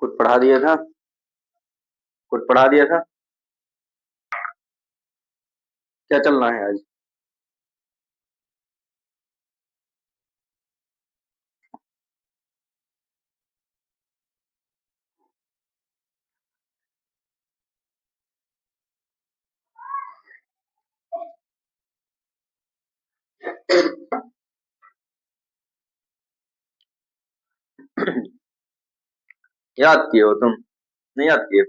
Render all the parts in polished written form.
कुछ पढ़ा दिया था, कुछ पढ़ा दिया था। क्या चलना है आज? याद किए हो तुम? नहीं याद किए?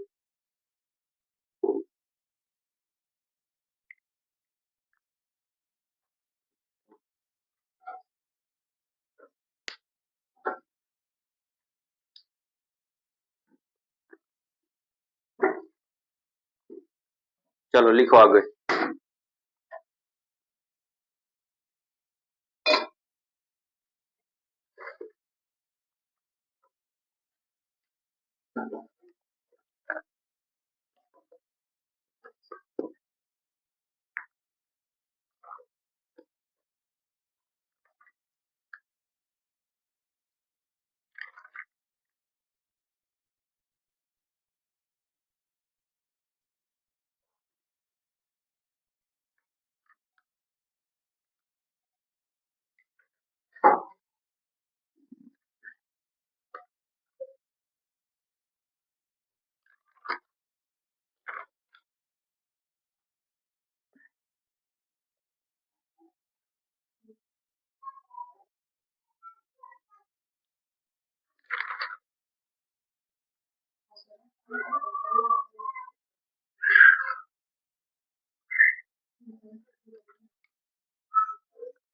चलो लिखो आगे।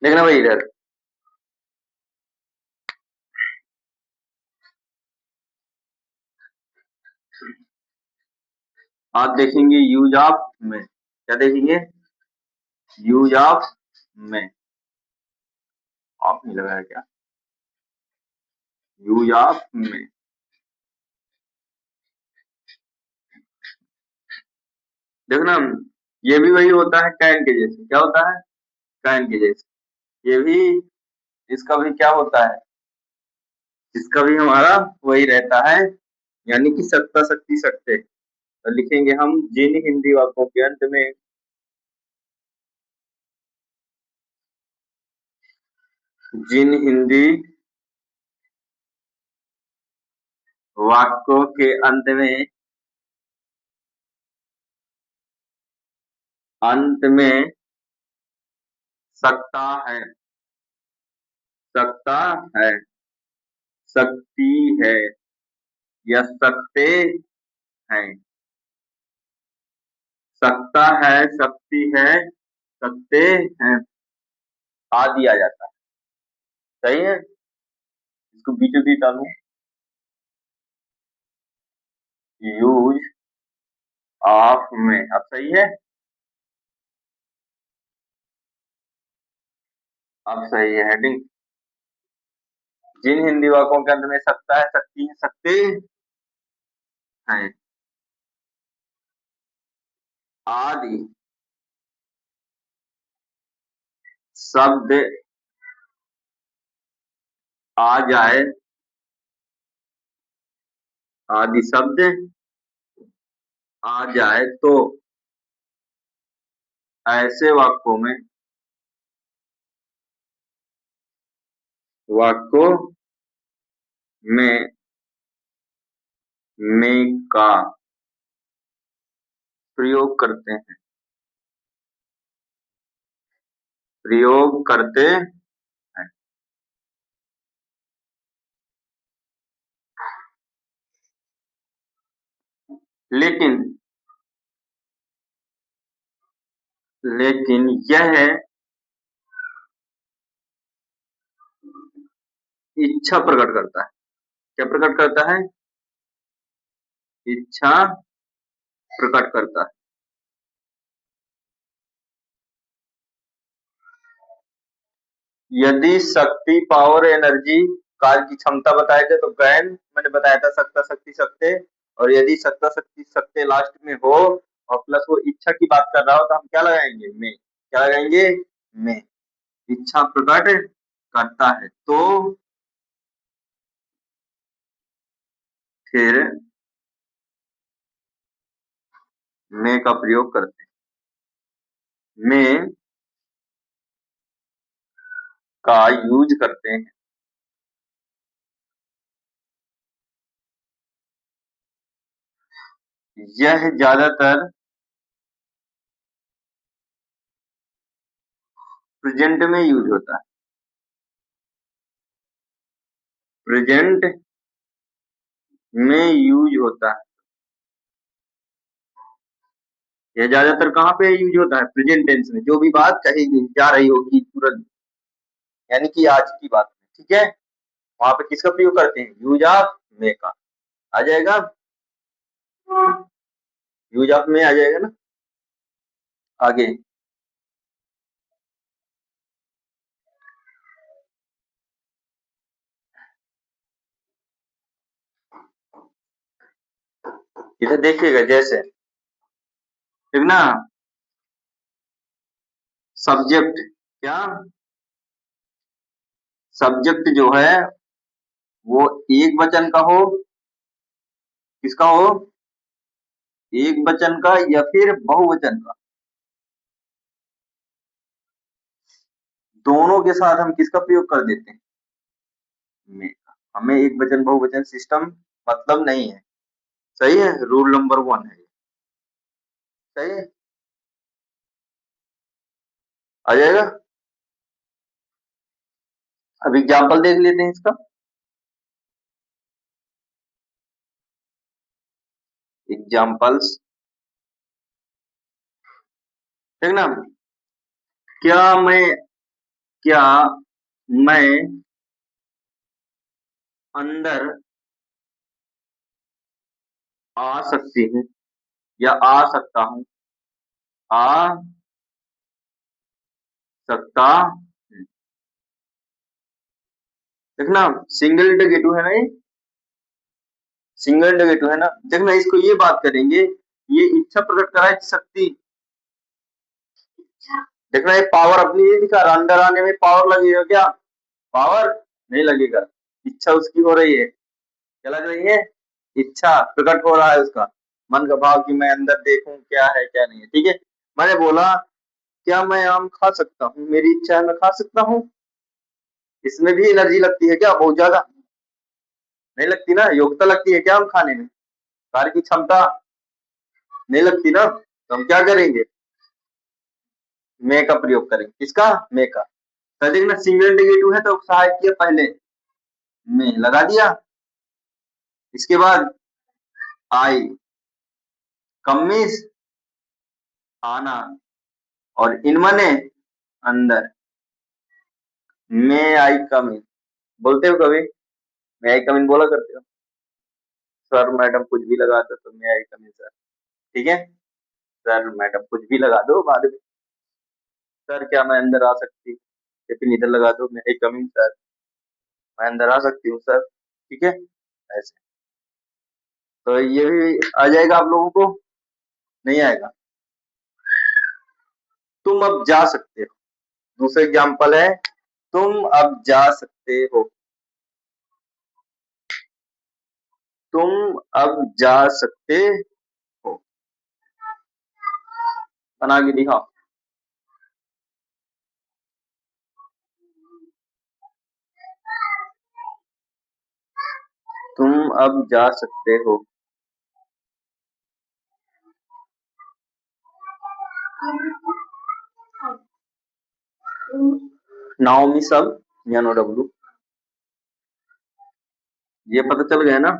देखना भाई इधर। आप देखेंगे यूज ऑफ में। क्या देखेंगे? यूज ऑफ में। ऑफ नहीं लगाया क्या? यूज ऑफ में। देखो ना, ये भी वही होता है कैन के जैसे। क्या होता है? कैन के जैसे। ये भी, इसका भी क्या होता है? इसका भी हमारा वही रहता है, यानी कि सत्ता शक्ति सकते। तो लिखेंगे हम जिन हिंदी वाक्यों के अंत में, जिन हिंदी वाक्यों के अंत में सकता है, सकता है, सकती है या सकते हैं। सकता है, सकती है, सकते हैं आदि आ जाता है। सही है? इसको बीचों बीच डालूं, यूज ऑफ में। अब सही है? अब सही है हेडिंग। जिन हिंदी वाक्यों के अंत में सकता है, सकती है, सकते हैं आदि शब्द आ जाए, आदि शब्द आ जाए तो ऐसे वाक्यों में का प्रयोग करते हैं, प्रयोग करते हैं। लेकिन लेकिन यह इच्छा प्रकट करता है। क्या प्रकट करता है? इच्छा प्रकट करता है। यदि शक्ति, पावर, एनर्जी कार्य की क्षमता बताए थे तो कैन मैंने बताया था सकता शक्ति सकते, और यदि सकता शक्ति सकते लास्ट में हो और प्लस वो इच्छा की बात कर रहा हो तो हम क्या लगाएंगे? में। क्या लगाएंगे? में। इच्छा प्रकट करता है तो फिर में का प्रयोग करते हैं। में का यूज करते हैं। यह ज्यादातर प्रेजेंट में यूज होता है। प्रेजेंट में यूज होता है। यह ज्यादातर कहाँ पे यूज होता है? प्रेजेंट टेंस में। जो भी बात कही जा रही होगी तुरंत, यानी कि आज की बात में, ठीक है, वहां पे किसका प्रयोग करते हैं? यूज ऑफ में का। आ जाएगा? यूज ऑफ में आ जाएगा ना। आगे इधर देखिएगा, जैसे ठीक ना, सब्जेक्ट, क्या सब्जेक्ट जो है वो एक वचन का हो, किसका हो? एक वचन का या फिर बहुवचन का, दोनों के साथ हम किसका प्रयोग कर देते हैं? में का। हमें एक वचन बहुवचन सिस्टम मतलब नहीं है। सही है, रूल नंबर 1 है। सही है, आ जाएगा। अब एग्जाम्पल देख लेते हैं इसका। एग्जाम्पल्स, ठीक ना। क्या मैं क्या मैं अंदर आ सकती हूँ या आ सकता हूँ? आ सकता हूँ। देखना, सिंगल इंटरगेटिव है ना ये, सिंगल इंटरगेटिव है ना। देखना, इसको ये बात करेंगे, ये इच्छा प्रकट कराए शक्ति। देखना, ये पावर अपनी नहीं दिखा रहा, अंदर आने में पावर लगेगा क्या? पावर नहीं लगेगा। इच्छा उसकी हो रही है, क्या लग रही है? इच्छा प्रकट हो रहा है उसका, मन का भाव कि मैं अंदर देखूं क्या है क्या नहीं है, ठीक है। मैंने बोला क्या मैं आम खा सकता हूँ? मेरी इच्छा है, मैं खा सकता हूँ। इसमें भी एनर्जी लगती है क्या? बहुत ज्यादा नहीं लगती ना। योग्यता लगती है क्या आम खाने में? कार्य की क्षमता नहीं लगती ना। तो हम क्या करेंगे? मैं का प्रयोग करेंगे। किसका? मैं का। तो देखना, सिंगल इंटीग्रेटिव है तो सहायक किया पहले, में लगा दिया। इसके बाद आई, कमीज आना, और इन मने अंदर। मैं आई कम इन बोलते हो कभी? मैं आई कम इन बोला करते हो? सर मैडम कुछ भी लगा दो तो मैं आई कम इन सर, ठीक है। सर मैडम कुछ भी लगा दो बाद में, सर क्या मैं अंदर आ सकती हूँ? या फिर इधर लगा दो, मैं आई कम इन सर, मैं अंदर आ सकती हूँ सर, ठीक है। ऐसे तो ये भी आ जाएगा आप लोगों को, नहीं आएगा? तुम अब जा सकते हो, दूसरा एग्जाम्पल है, तुम अब जा सकते हो। तुम अब जा सकते हो, बना के दिखाओ। तुम अब जा सकते हो। नाओमी सब, एन ओ डब्ल्यू, ये पता चल गया ना?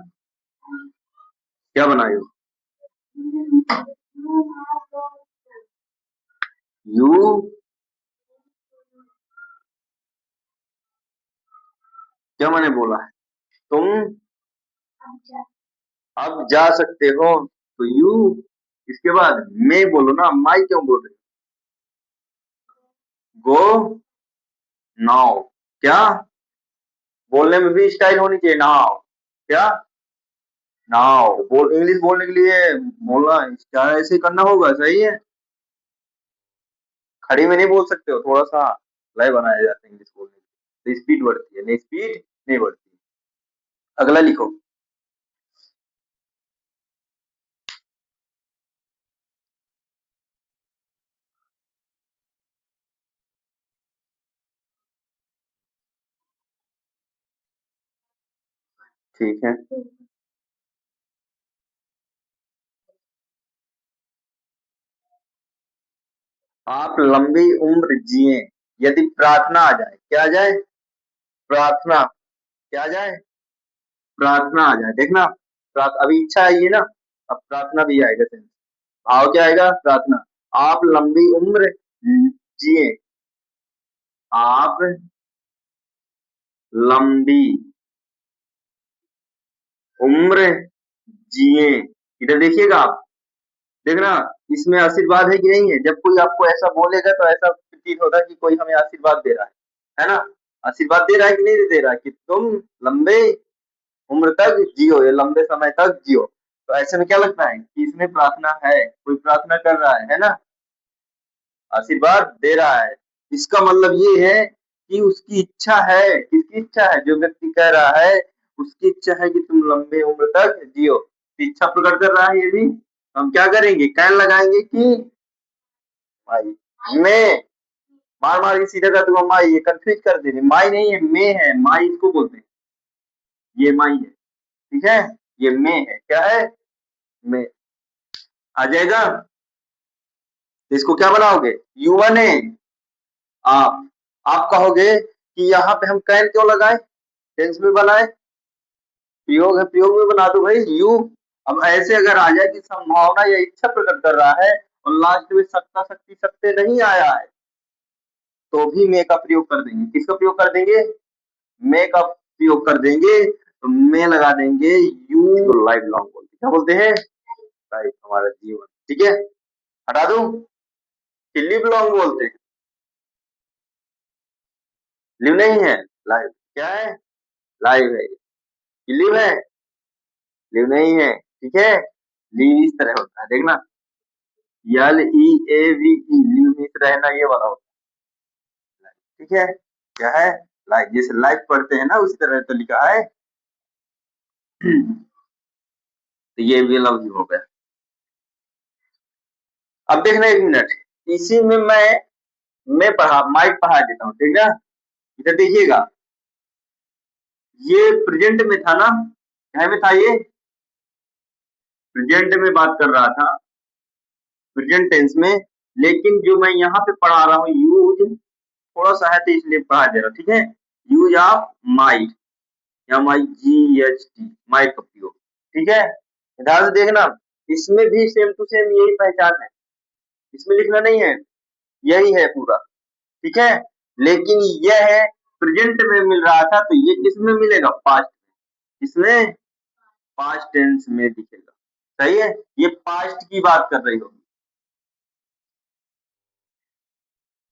क्या बनाए हो? यू, क्या मैंने बोला है? तुम अब जा सकते हो, तो यू, इसके बाद मैं बोलो ना, माई क्यों बोल रहे? गो नाउ, क्या बोलने में भी स्टाइल होनी चाहिए। नाउ क्या, नाउ बोल, इंग्लिश बोलने के लिए बोलना क्या ऐसे ही करना होगा, सही है। खड़ी में नहीं बोल सकते हो, थोड़ा सा लय बनाया जाता है इंग्लिश बोलने के लिए, तो स्पीड बढ़ती है, नहीं स्पीड नहीं बढ़ती। अगला लिखो। ठीक है। आप लंबी उम्र जिए यदि प्रार्थना आ जाए, क्या आ जाए, प्रार्थना, क्या आ जाए, प्रार्थना आ जाए। देखना, अभी इच्छा आई है ना, अब प्रार्थना भी आएगा सेंस। भाव क्या आएगा, प्रार्थना। आप लंबी उम्र जिए, आप लंबी उम्र जिए। इधर देखिएगा आप, देखना, इसमें आशीर्वाद है कि नहीं है। जब कोई आपको ऐसा बोलेगा तो ऐसा प्रतीत होता है कि कोई हमें आशीर्वाद दे रहा है ना। आशीर्वाद दे रहा है कि नहीं दे रहा है, कि तुम लंबे उम्र तक जियो, या लंबे समय तक जियो। तो ऐसे में क्या लगता है कि इसमें प्रार्थना है, कोई प्रार्थना कर रहा है ना, आशीर्वाद दे रहा है। इसका मतलब ये है कि उसकी इच्छा है, किसकी इच्छा है, जो व्यक्ति कह रहा है उसकी इच्छा है कि तुम लंबे उम्र तक जियो, इच्छा प्रकट कर रहा है ये भी। हम क्या करेंगे, कैन लगाएंगे कि माई, मैं, मार मार के सीधा कर दूंगा माई, ये कंफ्यूज कर दे रही, माई नहीं है, मैं है, माई इसको बोलते हैं, ये माई है, ठीक है, ये मैं है, क्या है, मैं। आ जाएगा, तो इसको क्या बनाओगे, युवन है। आप आप कहोगे कि यहाँ पे हम कैन क्यों लगाए, टेंस में बनाए, प्रयोग है, प्रयोग में बना दो भाई यू। अब ऐसे अगर आ जाए कि संभावना या इच्छा प्रकट कर रहा है और लास्ट में सत्ता शक्ति सत्य नहीं आया है, तो भी मैं का प्रयोग कर देंगे। किसका प्रयोग कर देंगे, मैं का प्रयोग कर देंगे। तो मैं लगा देंगे यू, लाइफ लॉन्ग बोलते, क्या बोलते हैं, लाइफ, हमारा जीवन, ठीक है। हटा दूं कि लिव लॉन्ग बोलते हैं, लिव नहीं है, लाइव, क्या है, लाइव है, लिव है, लिव नहीं है, ठीक है। लिव इस तरह होता है, देखना, यल ई ए वी ई, लिव में इस रहना, ये वाला होता है, ठीक है। क्या है, लाइफ, जैसे लाइफ पढ़ते हैं ना उसी तरह तो लिखा है। तो ये भी लफ्ज हो गया। अब देखना एक मिनट, इसी में मैं पढ़ा, माइक पढ़ा देता हूँ, ठीक है। इधर देखिएगा, ये प्रेजेंट में था ना, क्या में था ये, प्रेजेंट में बात कर रहा था, प्रेजेंट टेंस में। लेकिन जो मैं यहाँ पे पढ़ा रहा हूँ यूज, थोड़ा सा है तो इसलिए पढ़ा दे रहा हूँ, ठीक है। Use of might, MIGHT, might का प्रयोग, ठीक है। ध्यान से देखना, इसमें भी सेम टू सेम यही पहचान है, इसमें लिखना नहीं है, यही है पूरा, ठीक है। लेकिन यह है प्रेजेंट में मिल रहा था, तो ये किस में मिलेगा, पास्ट में, इसमें पास्ट टेंस में दिखेगा, सही है। ये पास्ट की बात कर रही होगी,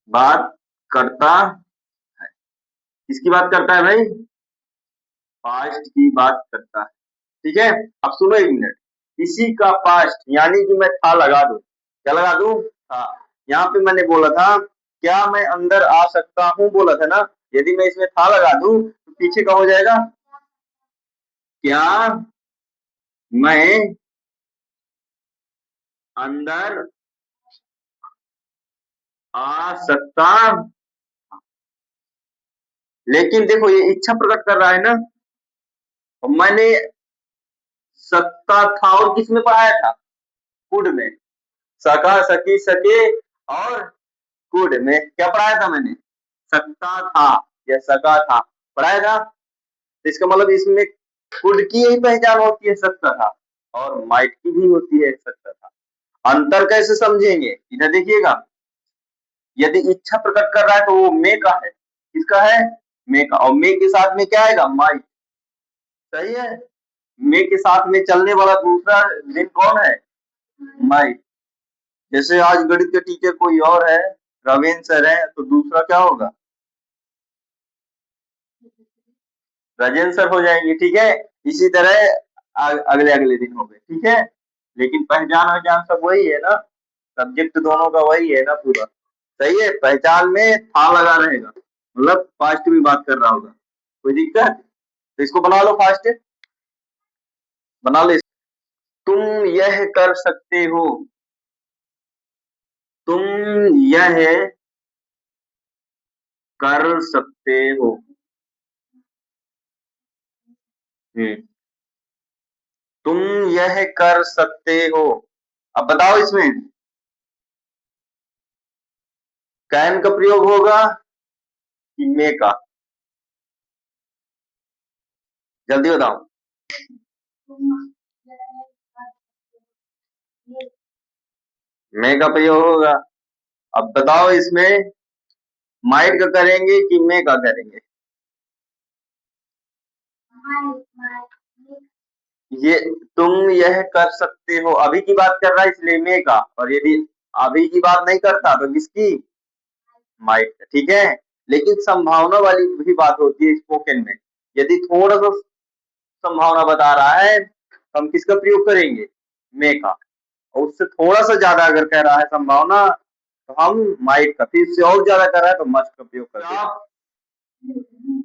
बात करता है, किसकी बात करता है भाई, पास्ट की बात करता है, ठीक है। अब सुनो एक मिनट, इसी का पास्ट, यानी कि मैं था लगा दूं, क्या लगा दूं, था। यहाँ पे मैंने बोला था क्या मैं अंदर आ सकता हूँ, बोला था ना, यदि मैं इसमें था लगा दूं तो पीछे का हो जाएगा, क्या मैं अंदर आ सकता। लेकिन देखो ये इच्छा प्रकट कर रहा है ना, और मैंने सकता था और किस में पढ़ाया था, कुड में, सका सकी सके और कुड में क्या पढ़ाया था मैंने, सकता था या सका था, पढ़ाया था। तो इसका मतलब इसमें कुड की यही पहचान होती है, सकता था, और माइट की भी होती है, सकता था। अंतर कैसे समझेंगे, इधर देखिएगा, यदि इच्छा प्रकट कर रहा है तो वो मे का है, किसका है, मे का, और मे के साथ में क्या आएगा, माइट, सही है। मे के साथ में चलने वाला दूसरा दिन कौन है, माइट। जैसे आज गणित के टीचर कोई और है, रविंद्र सर है, तो दूसरा क्या होगा, प्रेजेंट सर हो जाएंगे, ठीक है। इसी तरह अगले अगले दिन हो गए, ठीक है। लेकिन पहचान वहचान सब वही है ना, सब्जेक्ट दोनों का वही है ना पूरा। सही है, पहचान में था लगा रहेगा, मतलब फास्ट भी बात कर रहा होगा। कोई दिक्कत? तो इसको बना लो फास्ट, बना ले। तुम यह कर सकते हो, तुम यह कर सकते हो। हम्म, तुम यह कर सकते हो। अब बताओ इसमें कैन का प्रयोग होगा कि मे का? जल्दी बताओ। मे का प्रयोग होगा। अब बताओ इसमें माइट का करेंगे कि मे का करेंगे? ये तुम यह कर सकते हो अभी की बात कर रहा है इसलिए मे का, और यदि अभी की बात नहीं करता तो किसकी? माइट का, ठीक है। लेकिन संभावना वाली भी बात होती है स्पोकन में। यदि थोड़ा सा संभावना बता रहा है तो हम किसका प्रयोग करेंगे? मे का। और उससे थोड़ा सा ज्यादा अगर कह रहा है संभावना तो हम माइट का, फिर से और ज्यादा कर रहा है तो मस्ट का प्रयोग करते हैं।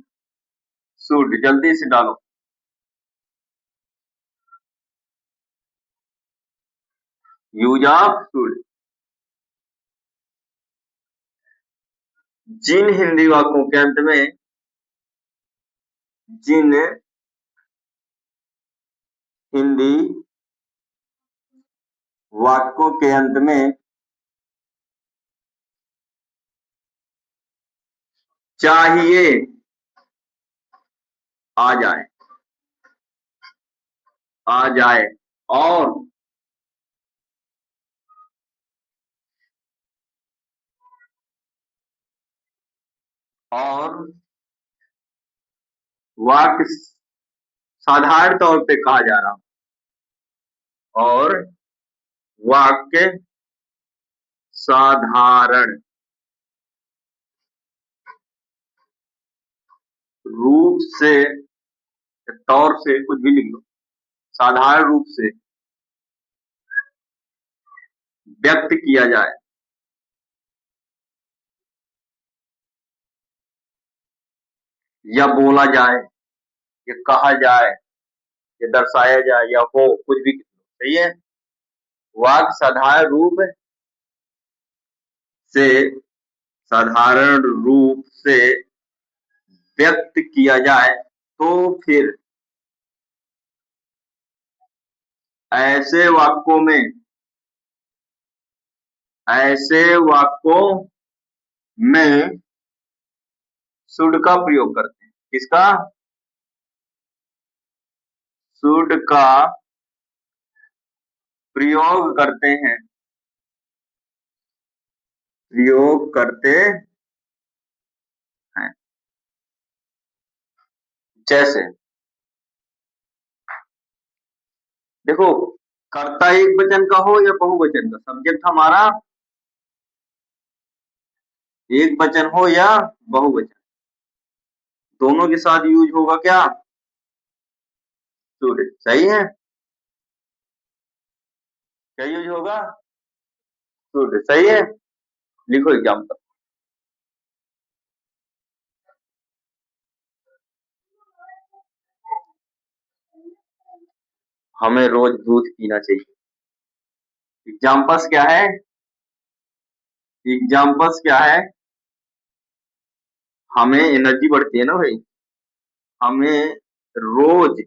शुड जल्दी से डालो। Use of should. जिन हिंदी वाक्यों के अंत में, जिन हिंदी वाक्यों के अंत में चाहिए आ जाए, आ जाए, और और वाक्य साधारण तौर पे कहा जा रहा हो, और वाक्य साधारण रूप से, तौर से कुछ भी लिख लो, साधारण रूप से व्यक्त किया जाए, या बोला जाए, या कहा जाए, या दर्शाया जाए, या हो, कुछ भी। सही है। वाक्य साधारण रूप से, साधारण रूप से व्यक्त किया जाए तो फिर ऐसे वाक्यों में, ऐसे वाक्यों में शुड का प्रयोग करते हैं। किसका? शुड का प्रयोग करते हैं, प्रयोग करते हैं। जैसे देखो, कर्ता एक वचन का हो या बहुवचन का, सब्जेक्ट हमारा एक वचन हो या बहुवचन, दोनों के साथ यूज होगा क्या? शुड। सही है, क्या यूज होगा? शुड। सही है। लिखो एग्जाम्पल। हमें रोज दूध पीना चाहिए। एग्जाम्पल्स क्या है? एग्जाम्पल्स क्या है? हमें एनर्जी बढ़ती है ना भाई, हमें रोज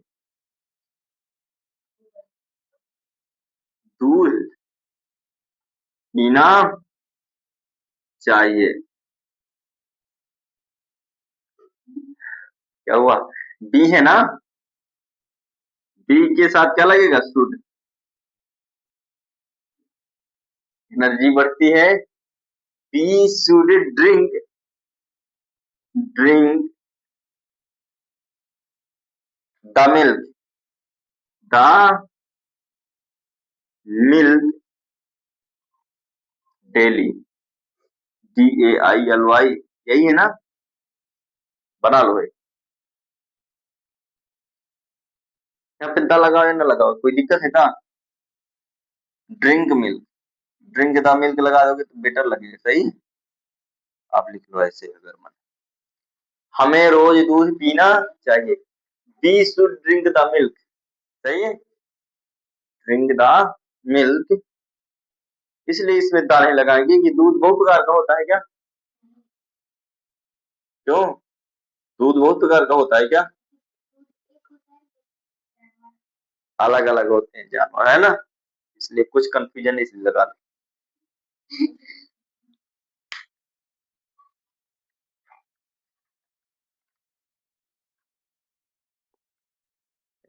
दूध पीना चाहिए। क्या हुआ? बी है ना, बी के साथ क्या लगेगा? शुड। एनर्जी बढ़ती है। We should drink, drink the milk, the milk daily. DAILY, यही है ना? बना लो भाई। या पिद्दा लगाओ या ना लगाओ, कोई दिक्कत है क्या? Drink milk, drink the milk लगा दोगे तो बेटर लगेगा। सही, आप लिख लो ऐसे अगर मन। हमें रोज दूध पीना चाहिए। We should drink the milk. सही है, ड्रिंक द मिल्क। इसलिए इसमें दाढ़ें लगाएंगे कि दूध बहुत प्रकार का होता है क्या? क्यों, दूध बहुत प्रकार का होता है क्या? अलग अलग होते हैं जानवर, है ना, इसलिए कुछ कंफ्यूजन इसलिए लगा दी।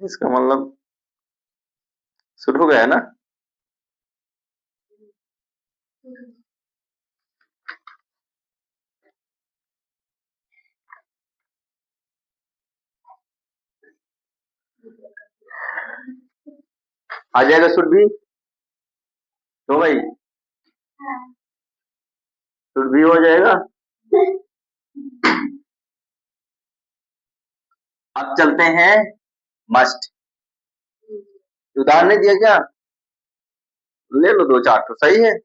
इसका मतलब शुरू हो गया ना। आ जाएगा शुड भी, तो भाई शुड भी हो जाएगा। अब चलते हैं मस्ट। उदाहरण नहीं दिया क्या? ले लो दो चार तो सही है।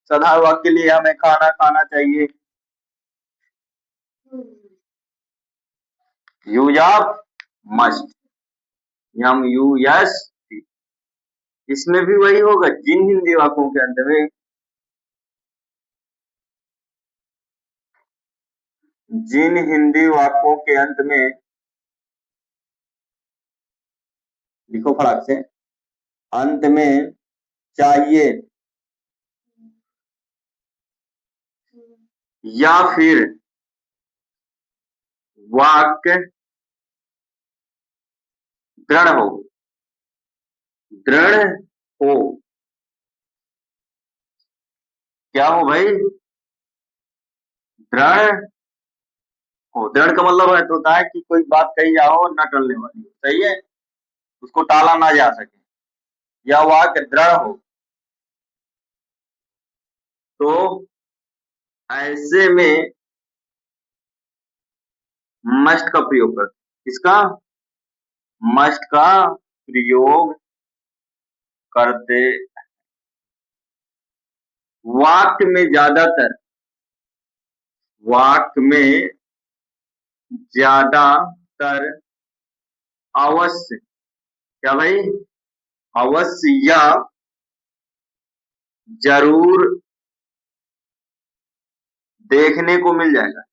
साधारण वाक्य के लिए हमें खाना खाना चाहिए। Use of must, M U S. इसमें भी वही होगा, जिन हिंदी वाक्यों के अंत में, जिन हिंदी वाक्यों के अंत में, लिखो फटाक से, अंत में चाहिए या फिर वाक्य दृढ़ हो, दृढ़ हो। क्या हो भाई? दृढ़ हो। दृढ़ का मतलब है तो होता है कि कोई बात कही जाओ और न टलने वाली हो। सही है, उसको टाला ना जा सके, या वाक्य दृढ़ हो। तो ऐसे में मस्ट का प्रयोग करते, इसका मस्ट का प्रयोग करते। वाक्य में ज्यादातर, वाक्य में ज्यादातर अवश्य, क्या भाई? अवश्य या जरूर देखने को मिल जाएगा,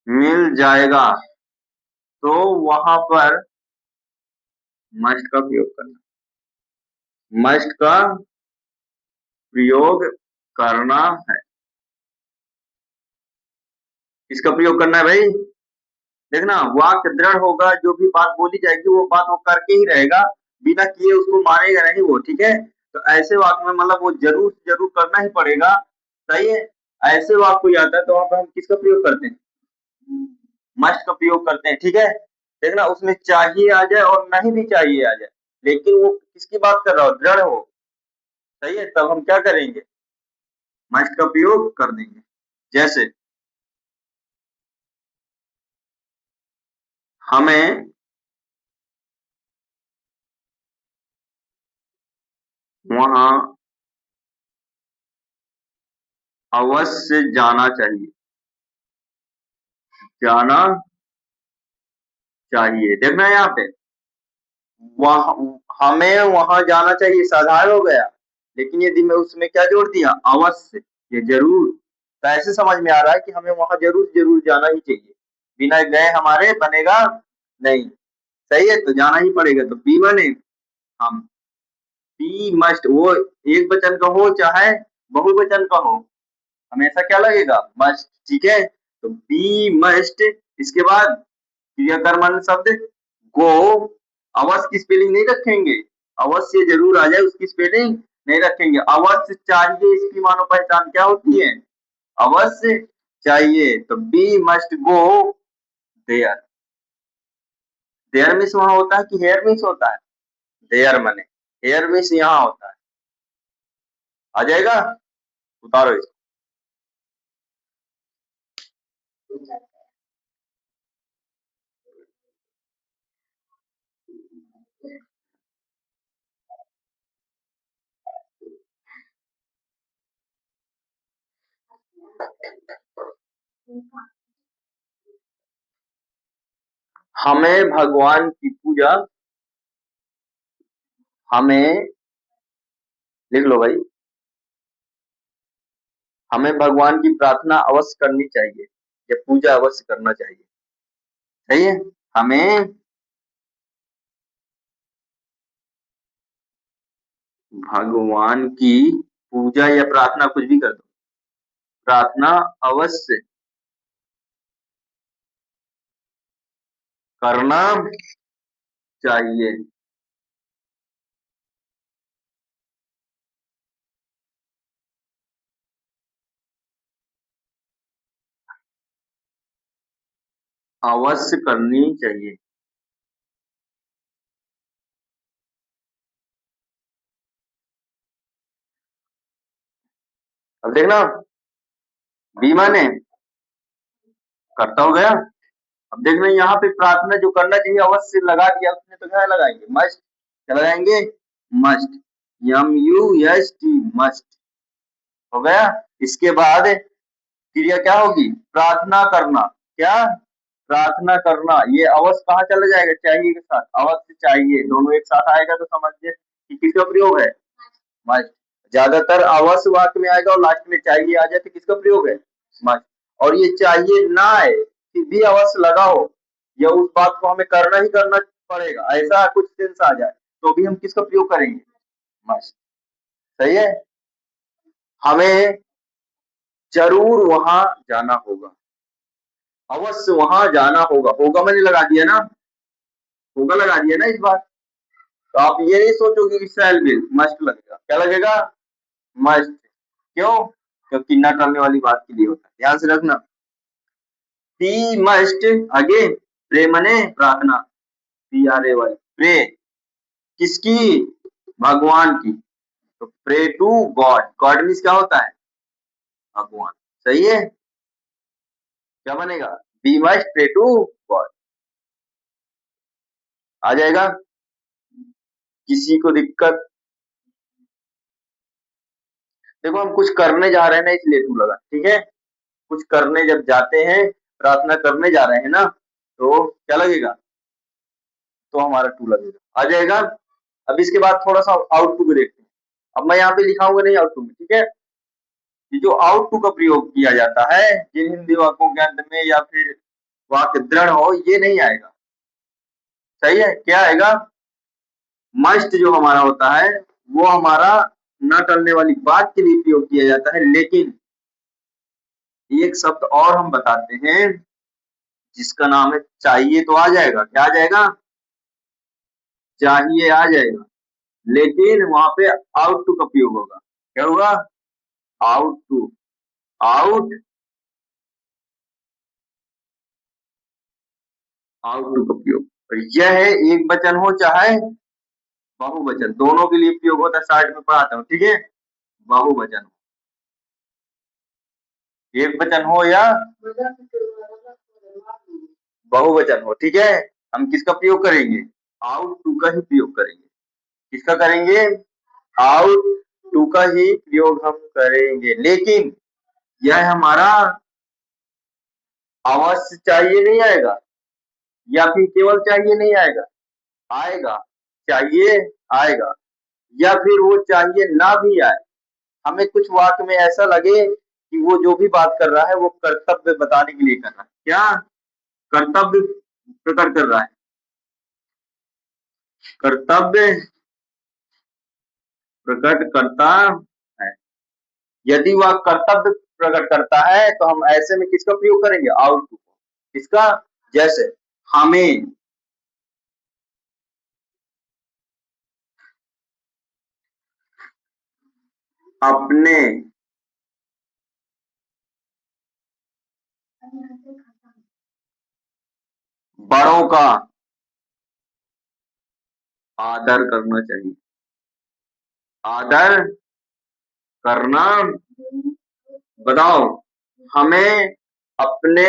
मिल जाएगा। तो वहां पर मस्ट का प्रयोग करना, मस्ट का प्रयोग करना है। इसका प्रयोग करना है भाई। देखना, वाक्य दृढ़ होगा, जो भी बात बोली जाएगी वो बात वो करके ही रहेगा, बिना किए उसको मानेगा नहीं वो। ठीक है, तो ऐसे वाक्य में मतलब वो जरूर जरूर करना ही पड़ेगा। सही है, ऐसे वाक्य को याद है तो वहां पर हम किसका प्रयोग करते हैं? मस्ट का प्रयोग करते हैं। ठीक है, देखना उसमें चाहिए आ जाए और नहीं भी चाहिए आ जाए, लेकिन वो किसकी बात कर रहा हो? दृढ़ हो। सही है, तब हम क्या करेंगे? मस्ट का प्रयोग कर देंगे। जैसे हमें वहां अवश्य जाना चाहिए, जाना चाहिए। देखना यहाँ पे, वहां, हमें वहां जाना चाहिए साधारण हो गया, लेकिन यदि मैं उसमें क्या जोड़ दिया? अवश्य, ये जरूर। तो ऐसे समझ में आ रहा है कि हमें वहां जरूर जरूर जाना ही चाहिए, बिना गए हमारे बनेगा नहीं। सही है, तो जाना ही पड़ेगा। तो बी बने हम, बी मस्ट, वो एक वचन का हो चाहे बहुवचन का हो, हमेशा क्या लगेगा? मस्ट। ठीक है, तो बी मस्ट। इसके बाद क्रियाकर्मण शब्द गो, अवश्य की स्पेलिंग नहीं रखेंगे, अवश्य जरूर आ जाए उसकी स्पेलिंग नहीं रखेंगे। अवश्य चाहिए, इसकी मानो पहचान क्या होती है? अवश्य चाहिए। तो we must go there. There means वहां होता है कि हेयर मीन्स होता है? देयर मने हेयर मीन्स यहाँ होता है। आ जाएगा, उतारो इसको। हमें भगवान की पूजा, हमें, लिख लो भाई, हमें भगवान की प्रार्थना अवश्य करनी चाहिए या पूजा अवश्य करना चाहिए। सही है। हमें भगवान की पूजा या प्रार्थना, कुछ भी कर दो, प्रार्थना अवश्य करना चाहिए। अवश्य करनी चाहिए। अब देखना, बीमा ने करता हो गया। अब देखना यहाँ पे प्रार्थना जो करना चाहिए अवश्य लगा दिया उसने, तो क्या लगाएंगे? मस्ट। क्या लगाएंगे? मस्ट। MUST, must. हो गया। इसके बाद क्रिया क्या होगी? प्रार्थना करना। क्या? प्रार्थना करना। ये अवश्य कहाँ चला जाएगा? चाहिए के साथ। अवश्य चाहिए दोनों एक साथ आएगा तो समझिए कि किसका प्रयोग है? मस्ट। ज्यादातर अवश्य वाक्य में आएगा और लास्ट में चाहिए आ जाए तो किसका प्रयोग है? मस्ट। और ये चाहिए ना आए फिर भी अवश्य लगा हो या उस बात को हमें करना ही करना पड़ेगा, ऐसा कुछ सेंस आ जाए तो भी हम किसका प्रयोग करेंगे? मस्ट। सही है। हमें जरूर वहां जाना होगा। अवश्य वहां जाना होगा। होगा मैंने लगा दिया ना, होगा लगा दिया ना इस बार। तो आप ये नहीं सोचोगे कि शैल विल, मस्ट लगेगा। क्या लगेगा? मस्ट। क्यों? क्योंकि न करने वाली बात के लिए होता है। ध्यान से रखना। टी मस्ट, आगे प्रे मने प्रार्थना, PRAY, प्रे किसकी? भगवान की। तो pray to God. God means क्या होता है? भगवान। सही है। क्या बनेगा? We must pray to God. आ जाएगा। किसी को दिक्कत? देखो हम कुछ करने जा रहे हैं ना इसलिए टू लगा, ठीक है। कुछ करने जब जाते हैं, प्रार्थना करने जा रहे हैं ना, तो क्या लगेगा? तो हमारा टू लगेगा। आ जाएगा। अब इसके बाद थोड़ा सा आउट टू को देखते हैं। अब मैं यहाँ पे लिखाऊंगा नहीं आउट टू में, ठीक है। ये जो आउट टू का प्रयोग किया जाता है जिन हिंदी वाक्यों के अंत में या फिर वाक्य दृढ़ हो, ये नहीं आएगा। सही है। क्या आएगा? मस्ट जो हमारा होता है वो हमारा न टलने वाली बात के लिए प्रयोग किया जाता है, लेकिन एक शब्द और हम बताते हैं जिसका नाम है चाहिए, तो आ जाएगा। क्या आ जाएगा? चाहिए आ जाएगा। लेकिन वहां पे आउट टू का प्रयोग होगा। क्या होगा? Ought to. Ought, ought to का प्रयोग। और यह है एक वचन हो चाहे बहुवचन, दोनों के लिए प्रयोग होता है। साइड में पढ़ाता हूँ, ठीक है। बहुवचन, एक वचन हो या बहुवचन हो, ठीक है। हम किसका प्रयोग करेंगे? आउट टू का ही प्रयोग करेंगे। किसका करेंगे? आउट टू का ही प्रयोग हम करेंगे। लेकिन यह हमारा अवश्य चाहिए नहीं आएगा या फिर केवल चाहिए नहीं आएगा, आएगा। चाहिए आएगा या फिर वो चाहिए ना भी आए, हमें कुछ वाक्य में ऐसा लगे कि वो जो भी बात कर रहा है वो कर्तव्य बताने के लिए कर रहा है। क्या? कर्तव्य प्रकट कर रहा है। कर्तव्य प्रकट करता है। यदि वह कर्तव्य प्रकट करता है तो हम ऐसे में किसका प्रयोग करेंगे? Ought to. किसका? जैसे हमें अपने बड़ों का आदर करना चाहिए। आदर करना, बताओ, हमें अपने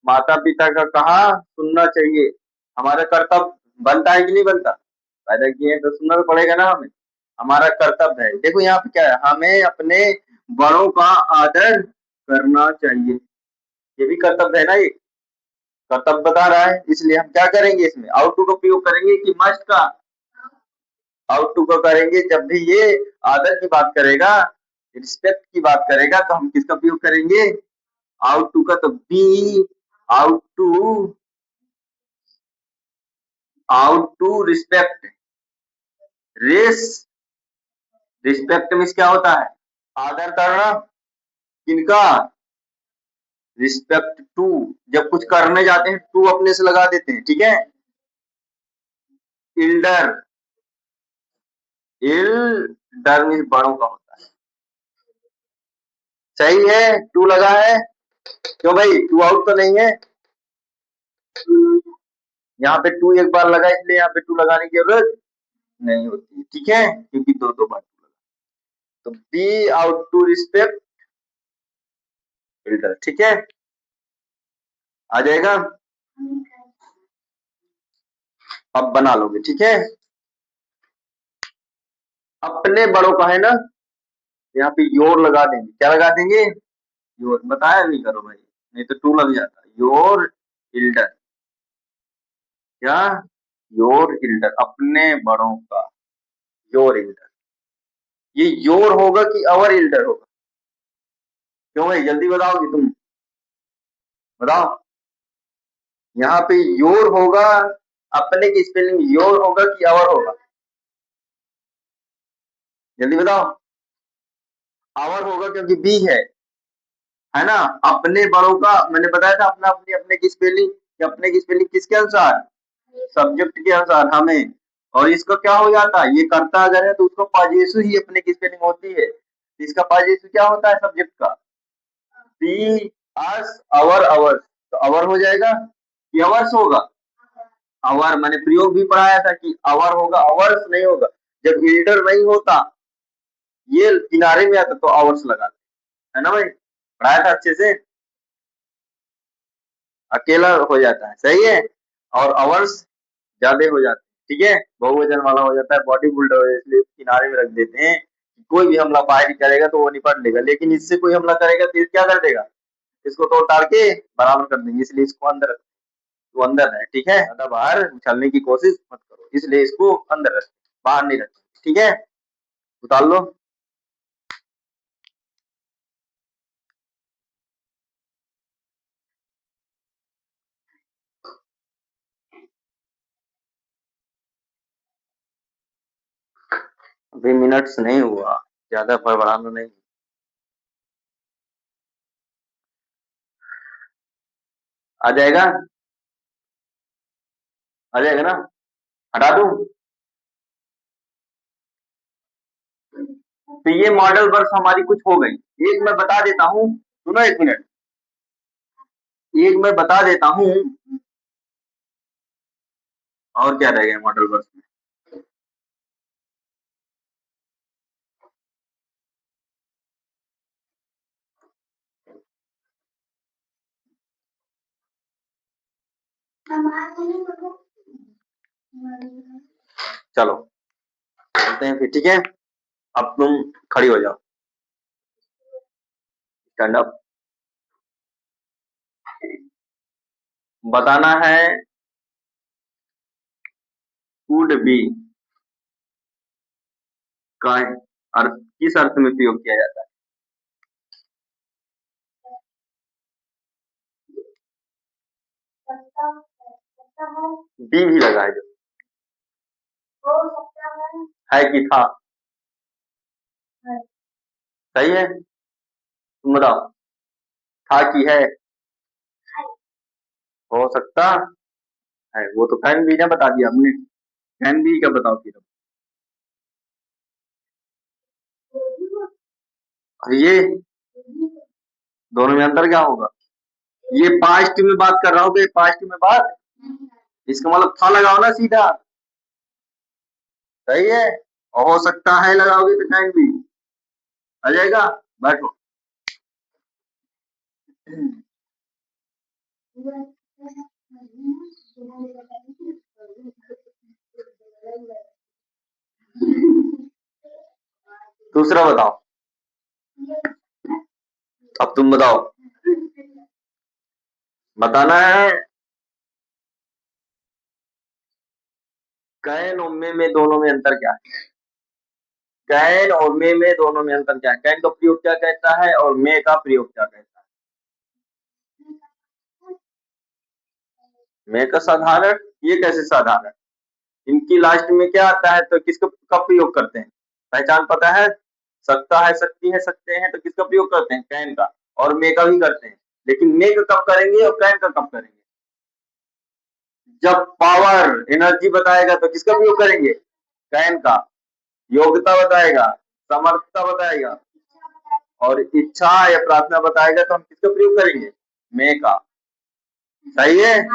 माता पिता का कहा सुनना चाहिए। हमारा कर्तव्य बनता है कि नहीं बनता? पैदा किए हैं तो सुनना तो पड़ेगा ना हमें। हमारा कर्तव्य है। देखो यहाँ पे क्या है? हमें अपने बड़ों का आदर करना चाहिए। ये भी कर्तव्य है ना, ये कर्तव्य बता रहा है, इसलिए हम क्या करेंगे, इसमें आउट टू का प्रयोग करेंगे कि मस्ट का? आउट टू का करेंगे। जब भी ये आदर की बात करेगा, रिस्पेक्ट की बात करेगा, तो हम किसका प्रयोग करेंगे? आउट टू का। तो बी आउट टू रिस्पेक्ट। रेस रिस्पेक्ट मीन्स क्या होता है? आदर करना। किनका? Respect to. जब कुछ करने जाते हैं टू अपने से लगा देते हैं, ठीक है। इल्डर। इल्डर मीन्स बड़ों का होता है। सही है, टू लगा है। क्यों भाई, टू आउट तो नहीं है? यहाँ पे टू एक बार लगा, इसलिए यहाँ पे टू लगाने की जरूरत नहीं होती है, ठीक है, क्योंकि दो दो बार टू लगा। तो we ought to respect elder, ठीक है, आ जाएगा। अब बना लोगे, ठीक है। अपने बड़ों का है ना, यहाँ पे योर लगा देंगे। क्या लगा देंगे? योर। बताया नहीं करो भाई, नहीं तो टू लग जाता। Your elder. क्या? योर इल्डर, अपने बड़ों का। Your elder. ये योर होगा कि अवर इल्डर होगा? क्यों भाई, जल्दी बताओगे तुम, बताओ। यहाँ पे योर होगा, अपने की स्पेलिंग योर होगा कि अवर होगा? जल्दी बताओ। अवर होगा, क्योंकि बी है ना। अपने बड़ों का मैंने बताया था, अपना अपने अपने की स्पेलिंग, अपने की स्पेलिंग किसके अनुसार? सब्जेक्ट के अनुसार हमें। और इसका क्या हो जाता है, ये कर्ता अगर है तो उसको पाजेसु ही अपने की स्पेलिंग होती है। इसका पाजेसु क्या होता है सब्जेक्ट का? बी अस अवर अवर्स। तो अवर हो जाएगा कि अवर्स होगा? अवर। मैंने प्रयोग भी पढ़ाया था कि अवर होगा, अवर्स नहीं होगा। जब इल्डर नहीं होता, ये किनारे में आता, तो अवर्स लगाते, है ना भाई, पढ़ाया था अच्छे से। अकेला हो जाता है, सही है, और अवर्स ज्यादा हो जाते हैं, ठीक है, बहुवचन वाला हो जाता है, बॉडी बिल्डर हो जाता है, इसलिए किनारे में रख देते हैं। कोई भी हमला बाहर करेगा तो वो निपट लेगा, लेकिन इससे कोई हमला करेगा तो ये क्या कर देगा? इसको तोड़ ताड़ के बराबर कर देंगे, इसलिए इसको अंदर रख। तो अंदर है, ठीक है, ज्यादा बाहर उछलने की कोशिश मत करो, इसलिए इसको अंदर रख, बाहर नहीं रख, ठीक है। उतार लो। अभी मिनट्स नहीं हुआ, ज्यादा बड़बड़ाना नहीं। आ जाएगा, आ जाएगा ना, हटा दूं? तो ये मॉडल वर्क हमारी कुछ हो गई। एक मैं बता देता हूँ, सुनो एक मिनट, एक मैं बता देता हूँ। और क्या रह गया मॉडल वर्क में? चलो चलते हैं फिर, ठीक है। अब तुम खड़ी हो जाओ, स्टैंड अप। बताना है वुड बी का अर्थ किस अर्थ में प्रयोग किया जाता है? बी भी लगा है जो, है कि था? सही है, तुम बताओ, था कि है? हो सकता है, वो तो कैन बी ने बता दिया हमने। कैन बी का बताओ फिर। अब ये दोनों में अंतर क्या होगा? ये पास्ट में बात कर रहा हूँ, तो ये पास्ट में बात, इसका मतलब था लगाओ ना सीधा। सही है, और हो सकता है लगाओगे तो कैन भी आ जाएगा। बैठो। दूसरा बताओ। अब तुम बताओ, बताना है। कैन और में दोनों में अंतर क्या है? कैन और में दोनों में अंतर क्या है? कैन का प्रयोग क्या कहता है और में का प्रयोग क्या कहता है? में का साधारण, ये कैसे साधारण? इनकी लास्ट में क्या आता है तो किसका कब प्रयोग करते हैं? पहचान पता है? सकता है, सकती है, सकते हैं, तो किसका प्रयोग करते हैं? कैन का। और में का भी करते हैं, लेकिन में का कब करेंगे और कैन का कब करेंगे? जब पावर एनर्जी बताएगा तो किसका प्रयोग करेंगे? कैन का। योग्यता बताएगा, समर्थता बताएगा और इच्छा या प्रार्थना बताएगा तो हम किसका प्रयोग करेंगे? में का। सही है,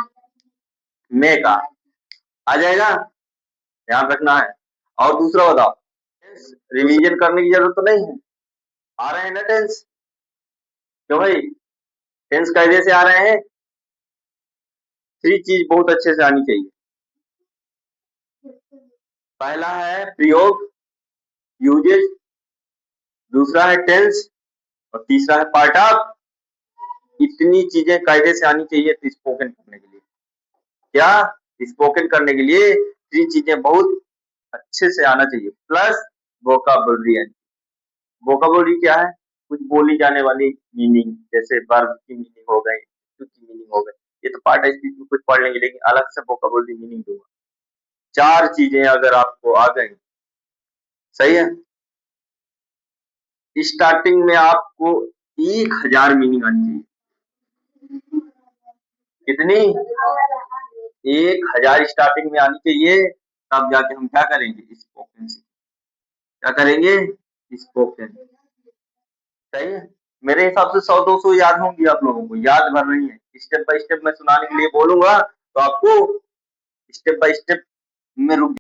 में का आ जाएगा, ध्यान रखना है। और दूसरा बताओ, रिवीजन करने की जरूरत तो नहीं है, आ रहे हैं ना टेंस? क्यों भाई, टेंस कायदे से आ रहे हैं। थ्री चीज बहुत अच्छे से आनी चाहिए। पहला है प्रयोग, यूजेज, दूसरा है टेंस और तीसरा है पार्ट ऑफ। इतनी चीजें कायदे से आनी चाहिए स्पोकन करने के लिए। क्या? स्पोकन करने के लिए थ्री चीजें बहुत अच्छे से आना चाहिए, प्लस वोकाबुलरी। वोकाबुलरी क्या है? कुछ बोली जाने वाली मीनिंग, जैसे वर्ब की मीनिंग हो गई, की मीनिंग हो गई, ये तो पार्ट स्पीच में कुछ पढ़ लेंगे, लेकिन अलग से वोकाबुलरी मीनिंग दूंगा। चार चीजें अगर आपको आ गई, सही है, स्टार्टिंग में आपको 1000 मीनिंग आनी चाहिए। कितनी? 1000 स्टार्टिंग में आनी चाहिए, तब जाके हम क्या करेंगे? स्पोकन से क्या करेंगे? स्पोकन। सही है। मेरे हिसाब से 100-200 याद होंगी आप लोगों को, याद भर रही है। स्टेप बाय स्टेप मैं सुनाने के लिए बोलूंगा तो आपको स्टेप बाय स्टेप में रुक